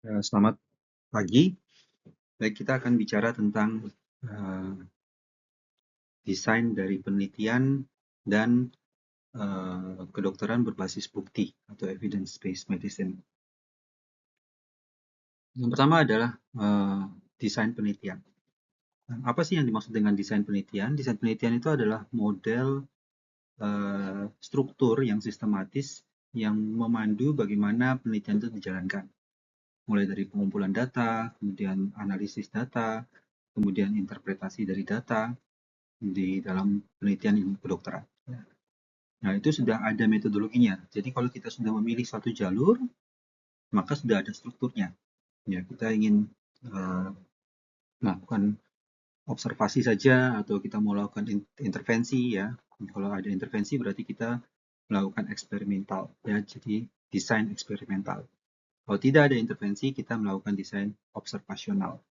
Selamat pagi. Baik, kita akan bicara tentang eh, desain dari penelitian dan kedokteran berbasis bukti atau evidence-based medicine. Yang pertama adalah desain penelitian. Apa sih yang dimaksud dengan desain penelitian? Desain penelitian itu adalah model struktur yang sistematis yang memandu bagaimana penelitian itu dijalankan. Mulai dari pengumpulan data, kemudian analisis data, kemudian interpretasi dari data di dalam penelitian ilmu kedokteran. Nah, itu sudah ada metodologinya. Jadi kalau kita sudah memilih suatu jalur, maka sudah ada strukturnya. Ya, kita ingin uh, melakukan observasi saja atau kita mau melakukan intervensi ya. Kalau ada intervensi berarti kita melakukan eksperimental ya. Jadi desain eksperimental. Kalau tidak ada intervensi, kita melakukan desain observasional.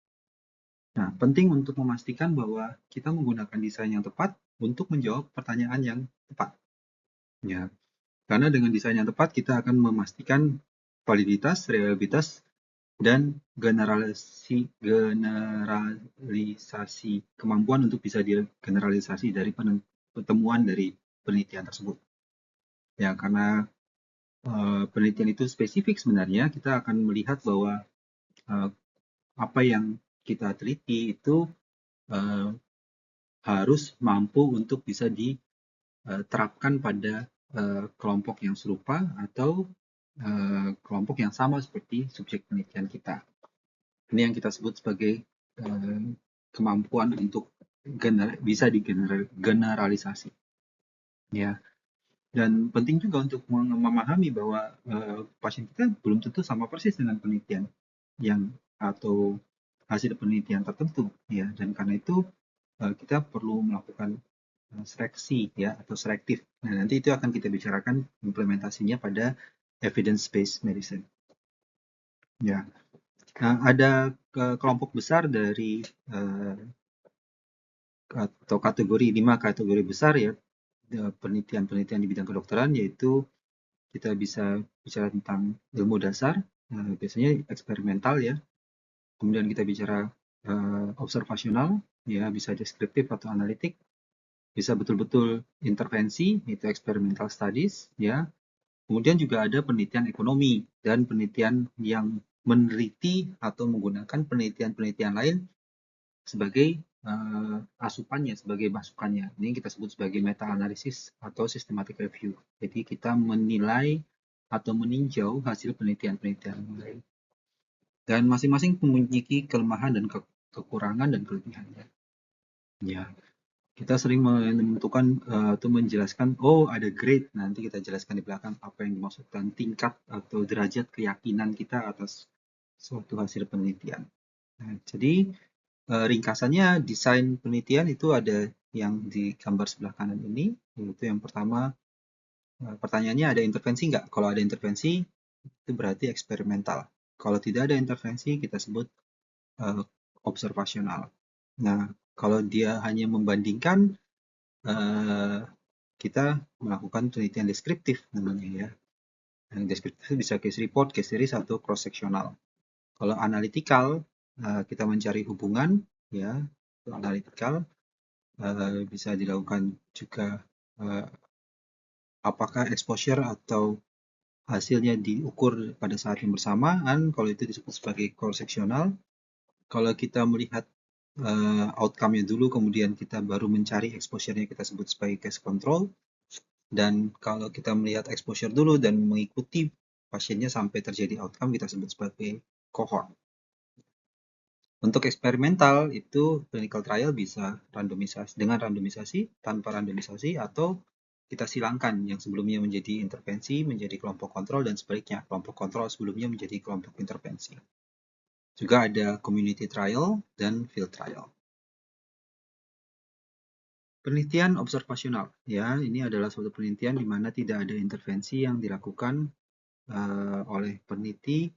Nah, penting untuk memastikan bahwa kita menggunakan desain yang tepat untuk menjawab pertanyaan yang tepat. Ya, karena dengan desain yang tepat kita akan memastikan validitas, reliabilitas, dan generalisasi kemampuan untuk bisa digeneralisasi dari pertemuan dari penelitian tersebut. Ya, karena penelitian itu spesifik sebenarnya, kita akan melihat bahwa apa yang kita teliti itu harus mampu untuk bisa diterapkan pada kelompok yang serupa atau kelompok yang sama seperti subjek penelitian kita. Ini yang kita sebut sebagai kemampuan untuk bisa digeneralisasi. Ya, dan penting juga untuk memahami bahwa pasien kita belum tentu sama persis dengan penelitian yang atau hasil penelitian tertentu, ya. Dan karena itu kita perlu melakukan seleksi ya atau selektif. Nah, nanti itu akan kita bicarakan implementasinya pada evidence-based medicine. Ya, nah, ada kelompok besar dari atau kategori 5 kategori besar ya penelitian-penelitian di bidang kedokteran, yaitu kita bisa bicara tentang ilmu dasar, biasanya eksperimental ya. Kemudian kita bicara observasional, ya bisa deskriptif atau analitik, bisa betul-betul intervensi, itu experimental studies ya. Kemudian juga ada penelitian ekonomi dan penelitian yang meneliti atau menggunakan penelitian-penelitian lain sebagai asupannya, sebagai masukannya. Ini kita sebut sebagai meta-analisis atau systematic review. Jadi kita menilai atau meninjau hasil penelitian-penelitian lain. Dan masing-masing memiliki kelemahan dan kekurangan dan kelebihannya. Ya, kita sering menentukan atau menjelaskan, oh ada grade, nanti kita jelaskan di belakang apa yang dimaksudkan tingkat atau derajat keyakinan kita atas suatu hasil penelitian. Nah, jadi ringkasannya desain penelitian itu ada yang di gambar sebelah kanan ini, yaitu yang pertama pertanyaannya ada intervensi nggak? Kalau ada intervensi itu berarti eksperimental. Kalau tidak ada intervensi kita sebut observasional. Nah, kalau dia hanya membandingkan kita melakukan penelitian deskriptif namanya ya. Yang deskriptif bisa case report, case series atau cross sectional. Kalau analytical kita mencari hubungan ya, analytical bisa dilakukan juga apakah exposure atau hasilnya diukur pada saat yang bersamaan, kalau itu disebut sebagai cross sectional. Kalau kita melihat outcome-nya dulu, kemudian kita baru mencari exposure-nya, kita sebut sebagai case control. Dan kalau kita melihat exposure dulu dan mengikuti pasiennya sampai terjadi outcome, kita sebut sebagai cohort. Untuk eksperimental itu clinical trial bisa randomisasi dengan randomisasi, tanpa randomisasi, atau kita silangkan yang sebelumnya menjadi intervensi menjadi kelompok kontrol dan sebaliknya kelompok kontrol sebelumnya menjadi kelompok intervensi. Juga ada community trial dan field trial. Penelitian observasional, ya, ini adalah suatu penelitian di mana tidak ada intervensi yang dilakukan oleh peneliti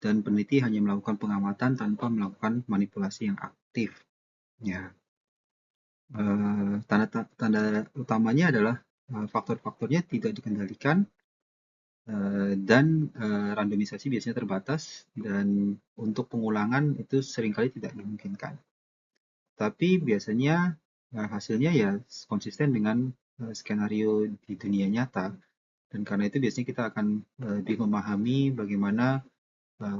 dan peneliti hanya melakukan pengamatan tanpa melakukan manipulasi yang aktif. Ya, tanda utamanya adalah faktor-faktornya tidak dikendalikan dan randomisasi biasanya terbatas, dan untuk pengulangan itu seringkali tidak dimungkinkan. Tapi biasanya hasilnya ya konsisten dengan skenario di dunia nyata, dan karena itu biasanya kita akan lebih memahami bagaimana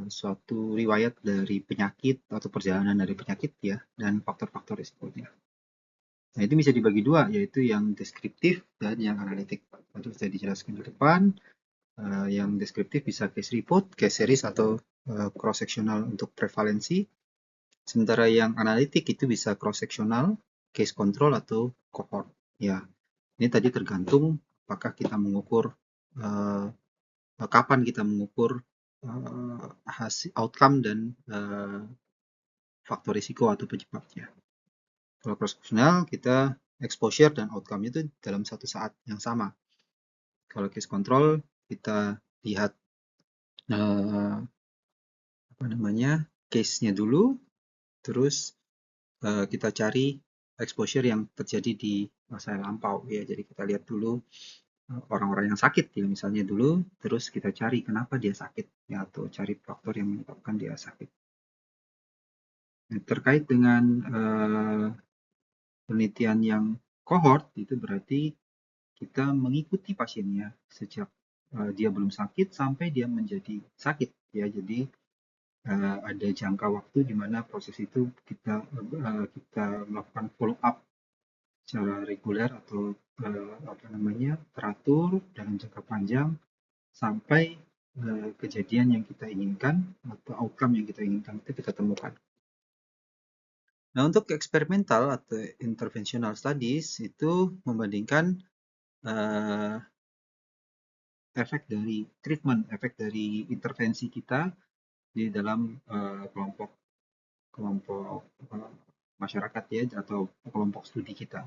suatu riwayat dari penyakit atau perjalanan dari penyakit ya, dan faktor-faktor risikonya. Nah, itu bisa dibagi dua, yaitu yang deskriptif dan yang analitik. Tadi sudah dijelaskan di depan. Yang deskriptif bisa case report, case series, atau cross-sectional untuk prevalensi. Sementara yang analitik itu bisa cross-sectional, case control, atau cohort. Ya, ini tadi tergantung apakah kita mengukur kapan kita mengukur hasil outcome dan faktor risiko atau penyebabnya. Kalau cross-sectional kita exposure dan outcome itu dalam satu saat yang sama. Kalau case control kita lihat case-nya dulu, terus kita cari exposure yang terjadi di masa lampau ya. Jadi kita lihat dulu orang-orang yang sakit ya, misalnya dulu, terus kita cari kenapa dia sakit ya, atau cari faktor yang menyebabkan dia sakit. Nah, terkait dengan penelitian yang cohort, itu berarti kita mengikuti pasiennya sejak dia belum sakit sampai dia menjadi sakit ya. Jadi ada jangka waktu di mana proses itu kita melakukan follow up secara reguler atau teratur dalam jangka panjang sampai kejadian yang kita inginkan atau outcome yang kita inginkan itu kita temukan. Nah, untuk eksperimental atau interventional studies itu membandingkan efek dari treatment, efek dari intervensi kita di dalam kelompok masyarakat ya, atau kelompok studi kita.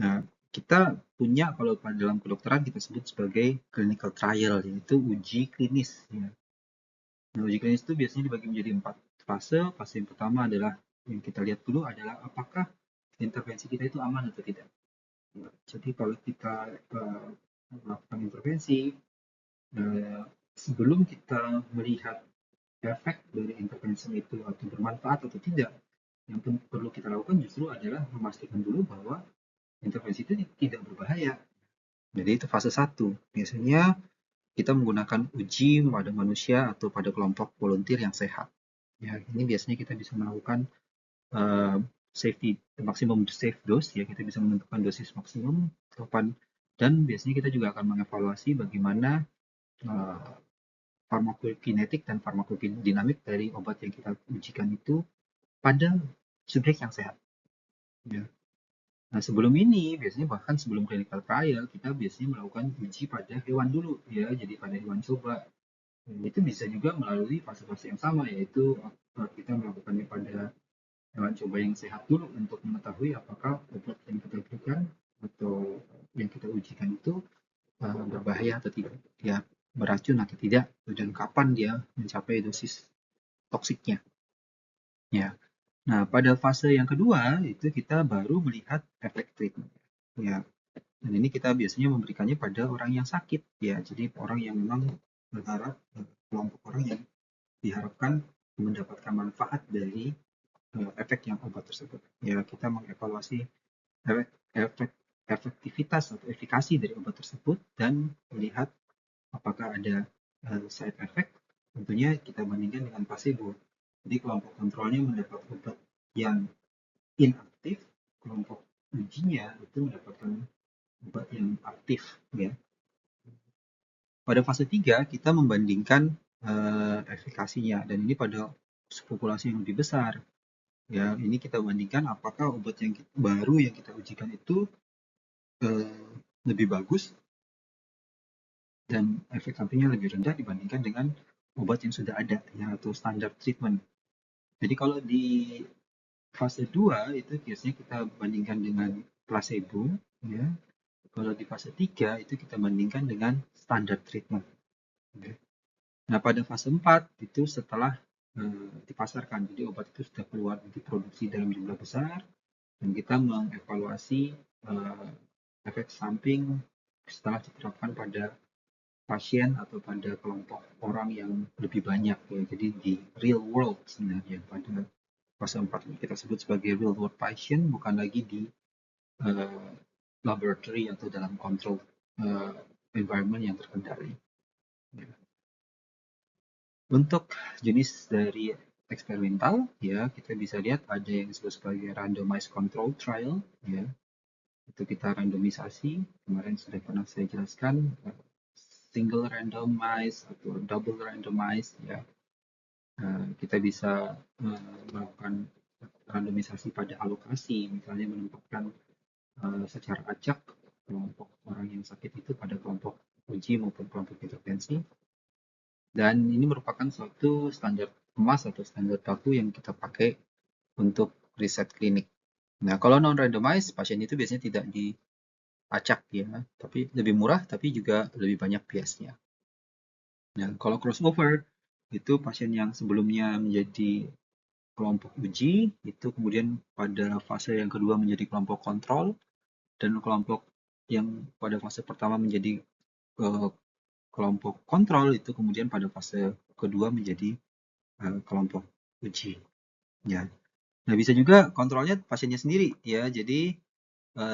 Nah, kita punya, kalau dalam kedokteran kita sebut sebagai clinical trial, yaitu uji klinis ya. Nah, uji klinis itu biasanya dibagi menjadi 4 fase. Fase yang pertama adalah yang kita lihat dulu adalah apakah intervensi kita itu aman atau tidak. Jadi kalau kita melakukan intervensi, sebelum kita melihat efek dari intervensi itu atau bermanfaat atau tidak, yang perlu kita lakukan justru adalah memastikan dulu bahwa intervensi itu tidak berbahaya. Jadi itu fase 1. Biasanya kita menggunakan uji pada manusia atau pada kelompok volunteer yang sehat. Ya, ini biasanya kita bisa melakukan safety maksimum safe dose ya, kita bisa menentukan dosis maksimum kapan, dan biasanya kita juga akan mengevaluasi bagaimana farmakokinetik dan farmakodinamik dari obat yang kita ujikan itu pada subjek yang sehat. Ya. Nah, sebelum ini, biasanya bahkan sebelum clinical trial, kita biasanya melakukan uji pada hewan dulu, ya, jadi pada hewan coba. Itu bisa juga melalui fase-fase yang sama, yaitu kita melakukannya pada hewan coba yang sehat dulu untuk mengetahui apakah obat yang kita berikan atau yang kita ujikan itu berbahaya atau tidak, ya, beracun atau tidak, dan kapan dia mencapai dosis toksiknya. Ya. Nah, pada fase yang kedua itu kita baru melihat efek treatment. Ya. Dan ini kita biasanya memberikannya pada orang yang sakit ya. Jadi orang yang memang berharap, kelompok orang yang diharapkan mendapatkan manfaat dari efek yang obat tersebut. Ya, kita mengevaluasi efektivitas atau efikasi dari obat tersebut dan melihat apakah ada side effect. Tentunya kita bandingkan dengan placebo. Jadi kelompok kontrolnya mendapat obat yang inaktif, kelompok ujinya itu mendapatkan obat yang aktif ya. Pada fase 3 kita membandingkan efikasinya, dan ini pada populasi yang lebih besar. Ya, ini kita bandingkan apakah obat yang baru yang kita ujikan itu lebih bagus dan efek sampingnya lebih rendah dibandingkan dengan obat yang sudah ada ya, atau standar treatment. Jadi kalau di fase 2 itu biasanya kita bandingkan dengan placebo ya. Kalau di fase 3 itu kita bandingkan dengan standar treatment. Ya. Nah, pada fase 4 itu setelah dipasarkan, jadi obat itu sudah keluar diproduksi dalam jumlah besar, dan kita mengevaluasi efek samping setelah diterapkan pada pasien atau pada kelompok orang yang lebih banyak ya. Jadi di real world sebenarnya pada fase 4 ini kita sebut sebagai real world patient, bukan lagi di laboratory atau dalam control environment yang terkendali. Ya. Untuk jenis dari eksperimental ya, kita bisa lihat ada yang disebut sebagai randomized control trial ya. Itu kita randomisasi, kemarin sudah pernah saya jelaskan, single randomized atau double randomized ya. Kita bisa melakukan randomisasi pada alokasi, misalnya menempatkan secara acak kelompok orang yang sakit itu pada kelompok uji maupun kelompok intervensi. Dan ini merupakan suatu standar emas atau standar baku yang kita pakai untuk riset klinik. Nah, kalau non-randomized, pasien itu biasanya tidak diacak ya, tapi lebih murah, tapi juga lebih banyak biasnya. Nah, kalau crossover, itu pasien yang sebelumnya menjadi kelompok uji, itu kemudian pada fase yang kedua menjadi kelompok kontrol, dan kelompok yang pada fase pertama menjadi kelompok kontrol, itu kemudian pada fase kedua menjadi kelompok uji. Ya. Nah, bisa juga kontrolnya pasiennya sendiri ya. Jadi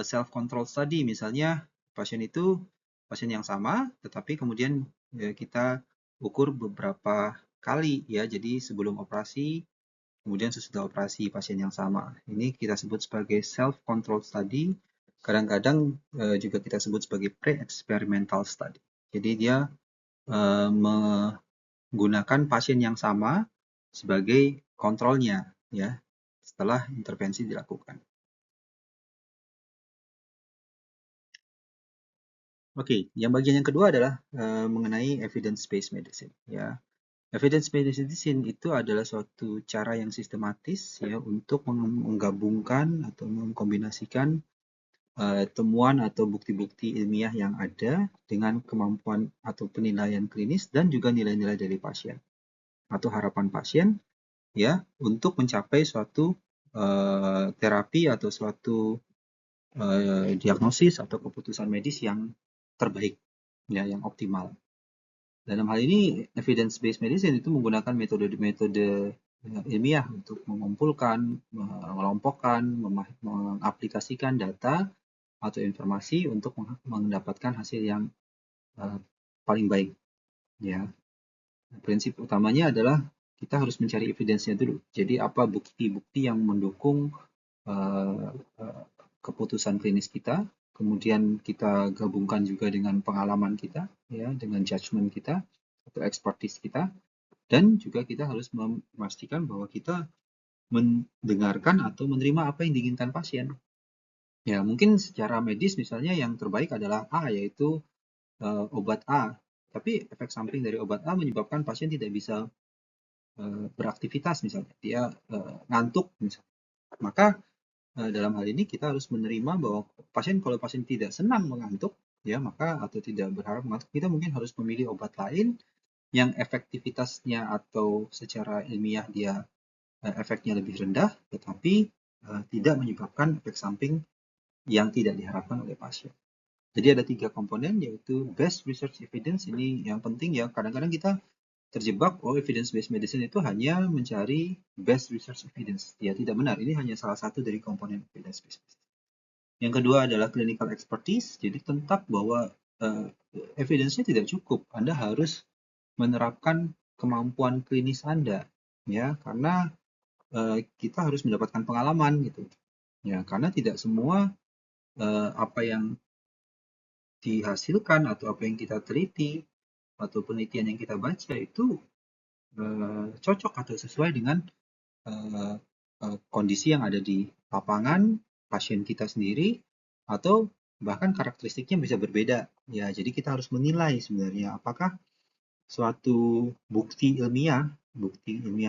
self control study, misalnya pasien itu pasien yang sama, tetapi kemudian kita ukur beberapa kali ya. Jadi sebelum operasi, kemudian sesudah operasi pasien yang sama. Ini kita sebut sebagai self control study. Kadang-kadang juga kita sebut sebagai pre-experimental study. Jadi dia menggunakan pasien yang sama sebagai kontrolnya ya setelah intervensi dilakukan. Oke, yang bagian yang kedua adalah mengenai evidence-based medicine ya. Evidence-based medicine itu adalah suatu cara yang sistematis ya untuk menggabungkan atau mengkombinasikan temuan atau bukti-bukti ilmiah yang ada dengan kemampuan atau penilaian klinis dan juga nilai-nilai dari pasien atau harapan pasien ya untuk mencapai suatu terapi atau suatu diagnosis atau keputusan medis yang terbaik ya, yang optimal. Dalam hal ini evidence based medicine itu menggunakan metode-metode ilmiah untuk mengumpulkan, mengelompokkan, mengaplikasikan data atau informasi untuk mendapatkan hasil yang paling baik ya. Prinsip utamanya adalah kita harus mencari evidence-nya dulu. Jadi apa bukti-bukti yang mendukung keputusan klinis kita, kemudian kita gabungkan juga dengan pengalaman kita, ya, dengan judgement kita atau expertise kita, dan juga kita harus memastikan bahwa kita mendengarkan atau menerima apa yang diinginkan pasien. Ya, mungkin secara medis misalnya yang terbaik adalah A, yaitu obat A. Tapi efek samping dari obat A menyebabkan pasien tidak bisa beraktivitas misalnya, dia ngantuk misalnya. Maka dalam hal ini kita harus menerima bahwa kalau pasien tidak senang mengantuk, ya maka atau tidak berharap mengantuk, kita mungkin harus memilih obat lain yang efektivitasnya atau secara ilmiah dia efeknya lebih rendah, tetapi tidak menyebabkan efek samping yang tidak diharapkan oleh pasien. Jadi ada 3 komponen, yaitu best research evidence. Ini yang penting ya, kadang-kadang kita terjebak, evidence-based medicine itu hanya mencari best research evidence. Ya, tidak benar. Ini hanya salah satu dari komponen evidence-based medicine. Yang kedua adalah clinical expertise. Jadi tetap bahwa evidence-nya tidak cukup. Anda harus menerapkan kemampuan klinis Anda, ya, karena kita harus mendapatkan pengalaman gitu. Ya, karena tidak semua apa yang dihasilkan atau apa yang kita teliti atau penelitian yang kita baca itu cocok atau sesuai dengan kondisi yang ada di lapangan, pasien kita sendiri, atau bahkan karakteristiknya bisa berbeda. Ya, jadi kita harus menilai sebenarnya apakah suatu bukti ilmiah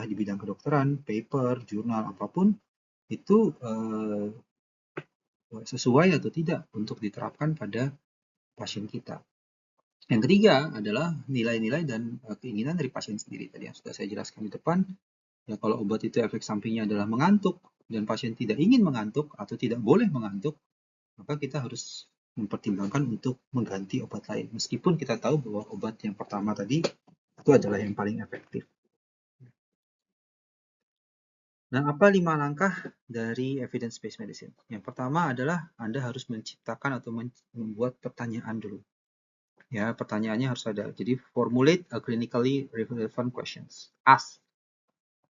di bidang kedokteran, paper, jurnal, apapun, itu sesuai atau tidak untuk diterapkan pada pasien kita. Yang ketiga adalah nilai-nilai dan keinginan dari pasien sendiri. Tadi yang sudah saya jelaskan di depan, ya kalau obat itu efek sampingnya adalah mengantuk dan pasien tidak ingin mengantuk atau tidak boleh mengantuk, maka kita harus mempertimbangkan untuk mengganti obat lain. Meskipun kita tahu bahwa obat yang pertama tadi itu adalah yang paling efektif. Nah, apa 5 langkah dari evidence-based medicine? Yang pertama adalah Anda harus menciptakan atau membuat pertanyaan dulu. Ya, pertanyaannya harus ada. Jadi, formulate a clinically relevant questions. Ask.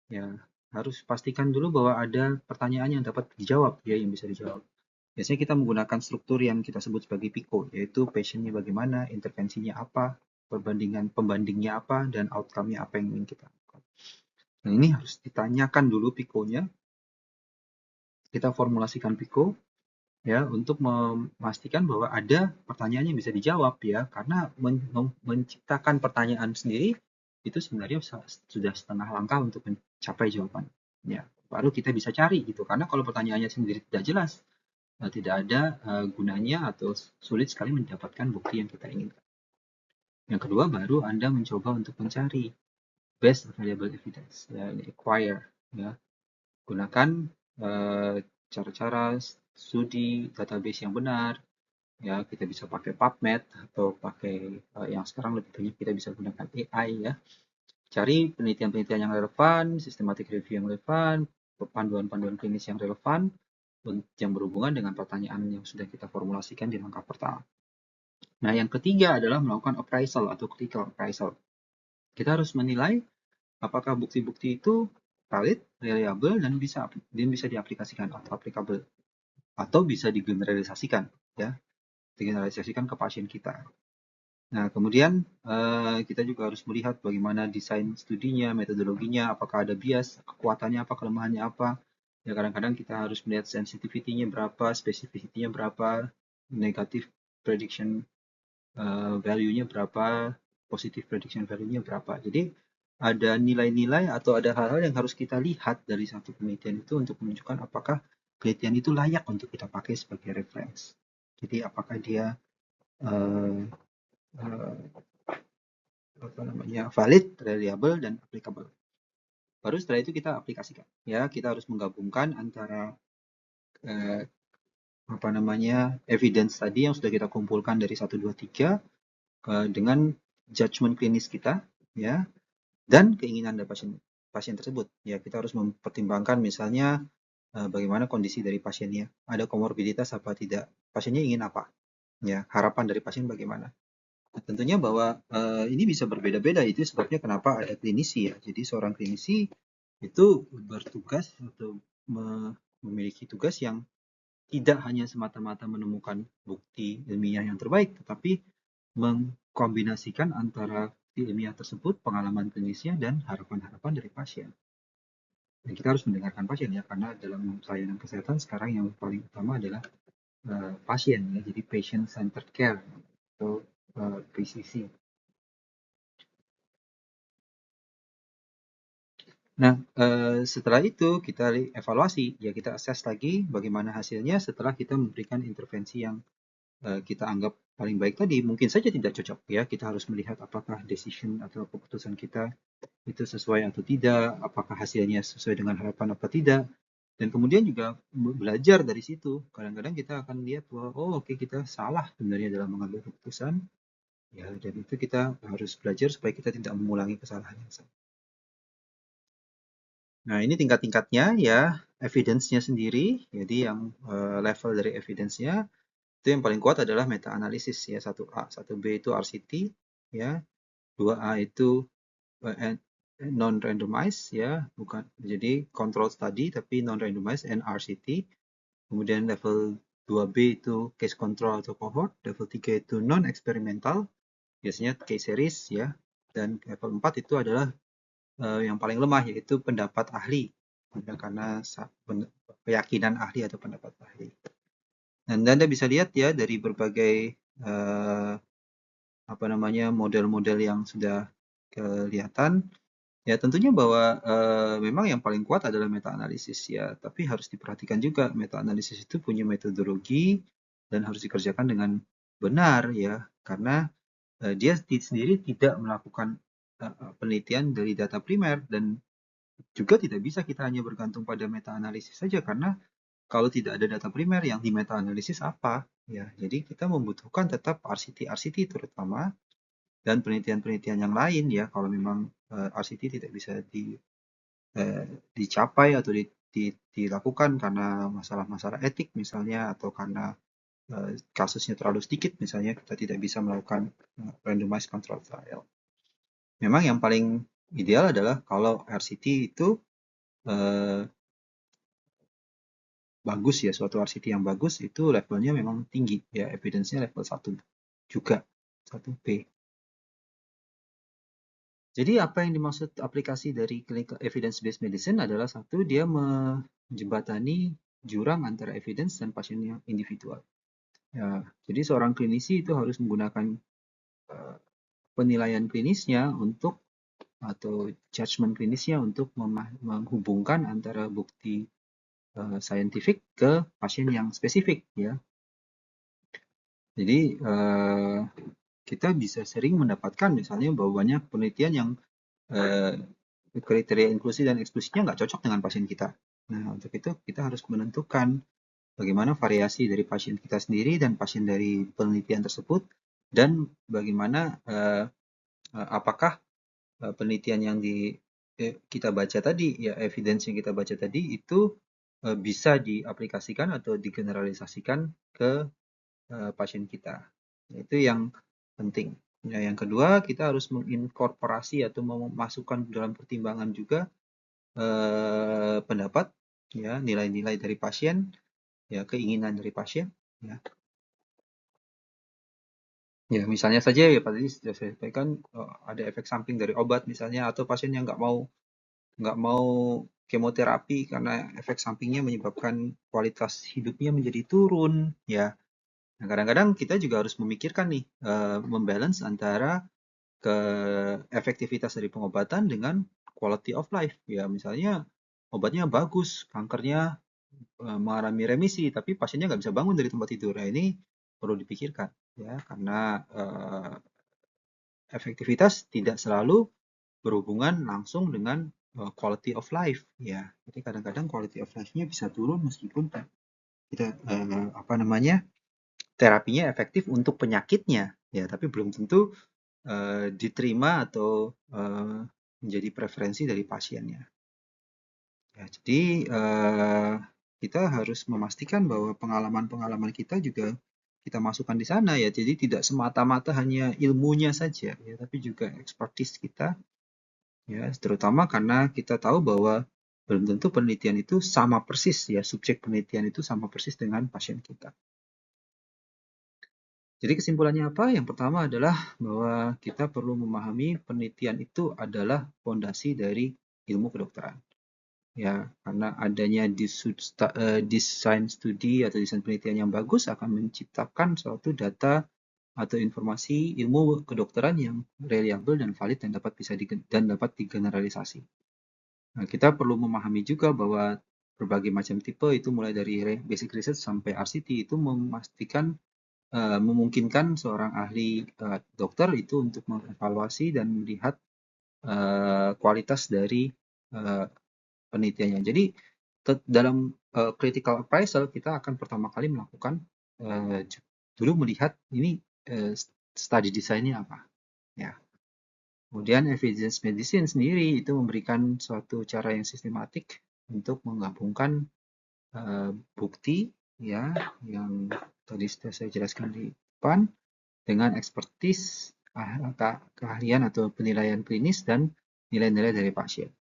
Ya, harus pastikan dulu bahwa ada pertanyaan yang dapat dijawab, ya, yang bisa dijawab. Biasanya kita menggunakan struktur yang kita sebut sebagai PICO, yaitu patientnya bagaimana, intervensinya apa, pembandingnya apa, dan outcome-nya apa yang ingin kita lakukan. Nah, ini harus ditanyakan dulu PICO-nya. Kita formulasikan PICO, ya, untuk memastikan bahwa ada pertanyaan yang bisa dijawab, ya, karena menciptakan pertanyaan sendiri itu sebenarnya sudah setengah langkah untuk mencapai jawaban. Ya, baru kita bisa cari gitu, karena kalau pertanyaannya sendiri tidak jelas, tidak ada gunanya atau sulit sekali mendapatkan bukti yang kita inginkan. Yang kedua, baru Anda mencoba untuk mencari best available evidence, ya, acquire, ya. Gunakan cara-cara studi database yang benar, ya, kita bisa pakai PubMed atau pakai yang sekarang lebih banyak kita bisa gunakan AI, ya. Cari penelitian-penelitian yang relevan, systematic review yang relevan, panduan-panduan klinis yang relevan, yang berhubungan dengan pertanyaan yang sudah kita formulasikan di langkah pertama. Nah, yang ketiga adalah melakukan appraisal atau critical appraisal. Kita harus menilai apakah bukti-bukti itu valid, reliable, dan bisa diaplikasikan atau applicable, atau bisa digeneralisasikan, ya, digeneralisasikan ke pasien kita. Nah, kemudian kita juga harus melihat bagaimana desain studinya, metodologinya, apakah ada bias, kekuatannya apa, kelemahannya apa. Ya, kadang-kadang kita harus melihat sensitivity-nya berapa, specificity-nya berapa, negative prediction value-nya berapa, positive prediction value-nya berapa. Jadi ada nilai-nilai atau ada hal-hal yang harus kita lihat dari satu penelitian itu untuk menunjukkan apakah penelitian itu layak untuk kita pakai sebagai reference. Jadi apakah dia valid, reliable, dan applicable. Baru setelah itu kita aplikasikan. Ya, kita harus menggabungkan antara evidence tadi yang sudah kita kumpulkan dari 1, 2, 3 dengan judgment klinis kita, ya, dan keinginan dari pasien tersebut. Ya, kita harus mempertimbangkan misalnya bagaimana kondisi dari pasiennya, ada komorbiditas apa tidak, pasiennya ingin apa, ya, harapan dari pasien bagaimana. Nah, tentunya bahwa ini bisa berbeda-beda, itu sebabnya kenapa ada klinisi, ya. Jadi seorang klinisi itu bertugas atau memiliki tugas yang tidak hanya semata-mata menemukan bukti ilmiah yang terbaik, tetapi mengkombinasikan antara bukti ilmiah tersebut, pengalaman klinisnya, dan harapan-harapan dari pasien. Dan kita harus mendengarkan pasien, ya, karena dalam pelayanan kesehatan sekarang yang paling utama adalah pasien, ya, jadi patient-centered care atau PCC. Nah, setelah itu kita evaluasi, ya, kita assess lagi bagaimana hasilnya setelah kita memberikan intervensi yang kita anggap paling baik tadi. Mungkin saja tidak cocok, ya, kita harus melihat apakah decision atau keputusan kita itu sesuai atau tidak, apakah hasilnya sesuai dengan harapan apa tidak, dan kemudian juga belajar dari situ. Kadang-kadang kita akan lihat bahwa oke, kita salah sebenarnya dalam mengambil keputusan, ya, dan itu kita harus belajar supaya kita tidak mengulangi kesalahan yang sama. Nah, ini tingkat-tingkatnya, ya, evidence-nya sendiri. Jadi yang level dari evidence-nya itu yang paling kuat adalah meta-analisis, ya, 1A, 1B itu RCT, ya, 2A itu non-randomized, ya, bukan jadi control study tapi non-randomized NRCT. Kemudian level 2B itu case control atau cohort, level 3 itu non-eksperimental, biasanya case series, ya, dan level 4 itu adalah yang paling lemah, yaitu pendapat ahli, karena keyakinan ahli atau pendapat ahli. Dan Anda bisa lihat, ya, dari berbagai model-model yang sudah kelihatan, ya, tentunya bahwa memang yang paling kuat adalah meta-analisis, ya, tapi harus diperhatikan juga meta-analisis itu punya metodologi dan harus dikerjakan dengan benar, ya, karena dia sendiri tidak melakukan penelitian dari data primer, dan juga tidak bisa kita hanya bergantung pada meta-analisis saja, karena kalau tidak ada data primer yang di meta analisis apa? Ya, jadi kita membutuhkan tetap RCT terutama dan penelitian-penelitian yang lain ya kalau memang RCT tidak bisa dicapai atau dilakukan karena masalah-masalah etik misalnya atau karena kasusnya terlalu sedikit misalnya kita tidak bisa melakukan randomized control trial. Memang yang paling ideal adalah kalau RCT itu bagus ya, suatu RCT yang bagus itu levelnya memang tinggi ya, evidence-nya level 1 juga, 1B. Jadi apa yang dimaksud aplikasi dari clinical evidence-based medicine adalah satu, dia menjembatani jurang antara evidence dan pasien yang individual. Ya, jadi seorang klinisi itu harus menggunakan penilaian klinisnya untuk atau judgement klinisnya untuk menghubungkan antara bukti scientific ke pasien yang spesifik ya. Jadi kita bisa sering mendapatkan misalnya bahwa banyak penelitian yang kriteria inklusi dan eksklusinya nggak cocok dengan pasien kita. Nah, untuk itu kita harus menentukan bagaimana variasi dari pasien kita sendiri dan pasien dari penelitian tersebut dan bagaimana apakah penelitian yang kita baca tadi, ya evidence yang kita baca tadi itu bisa diaplikasikan atau digeneralisasikan ke pasien kita. Itu yang penting. Ya, yang kedua, kita harus menginkorporasi atau memasukkan dalam pertimbangan juga pendapat, ya nilai-nilai dari pasien, ya keinginan dari pasien. Ya. Ya, misalnya saja ya tadi sudah saya sampaikan ada efek samping dari obat misalnya atau pasien yang nggak mau kemoterapi karena efek sampingnya menyebabkan kualitas hidupnya menjadi turun ya. Nah, kadang-kadang kita juga harus memikirkan nih membalance antara efektivitas dari pengobatan dengan quality of life ya. Misalnya obatnya bagus, kankernya mengalami remisi, tapi pasiennya nggak bisa bangun dari tempat tidur. Nah, ini perlu dipikirkan ya karena efektivitas tidak selalu berhubungan langsung dengan quality of life ya. Jadi kadang-kadang quality of life-nya bisa turun meskipun kita terapinya efektif untuk penyakitnya ya, tapi belum tentu diterima atau menjadi preferensi dari pasiennya. Ya, jadi kita harus memastikan bahwa pengalaman-pengalaman kita juga kita masukkan di sana ya. Jadi tidak semata-mata hanya ilmunya saja ya, tapi juga expertise kita ya, terutama karena kita tahu bahwa belum tentu penelitian itu sama persis ya, subjek penelitian itu sama persis dengan pasien kita. Jadi kesimpulannya apa? Yang pertama adalah bahwa kita perlu memahami penelitian itu adalah fondasi dari ilmu kedokteran. Ya, karena adanya desain studi atau desain penelitian yang bagus akan menciptakan suatu data atau informasi ilmu kedokteran yang reliable dan valid dan dapat digeneralisasi. Nah, kita perlu memahami juga bahwa berbagai macam tipe itu mulai dari basic research sampai RCT itu memungkinkan seorang ahli dokter itu untuk mengevaluasi dan melihat kualitas dari penelitiannya. Jadi dalam critical appraisal kita akan pertama kali melakukan dulu melihat ini study desainnya apa. Ya. Kemudian evidence medicine sendiri itu memberikan suatu cara yang sistematik untuk menggabungkan bukti ya yang tadi sudah saya jelaskan di depan dengan expertise, keahlian atau penilaian klinis dan nilai-nilai dari pasien.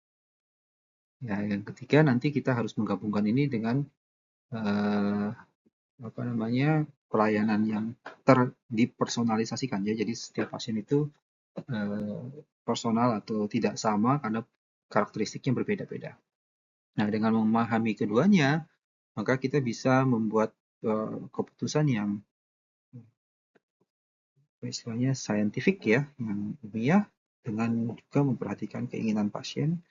Ya, yang ketiga nanti kita harus menggabungkan ini dengan pelayanan yang dipersonalisasikan ya. Jadi setiap pasien itu personal atau tidak sama karena karakteristiknya berbeda-beda. Nah, dengan memahami keduanya, maka kita bisa membuat keputusan yang istilahnya scientific ya, yang ilmiah dengan juga memperhatikan keinginan pasien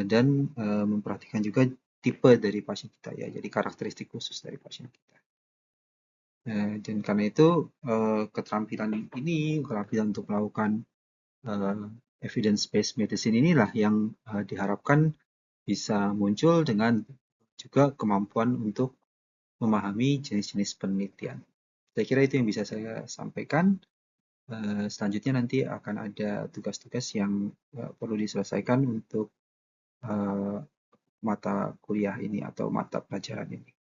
dan memperhatikan juga tipe dari pasien kita ya, jadi karakteristik khusus dari pasien kita. Dan karena itu keterampilan untuk melakukan evidence-based medicine inilah yang diharapkan bisa muncul dengan juga kemampuan untuk memahami jenis-jenis penelitian. Saya kira itu yang bisa saya sampaikan. Selanjutnya nanti akan ada tugas-tugas yang perlu diselesaikan untuk mata kuliah ini atau mata pelajaran ini.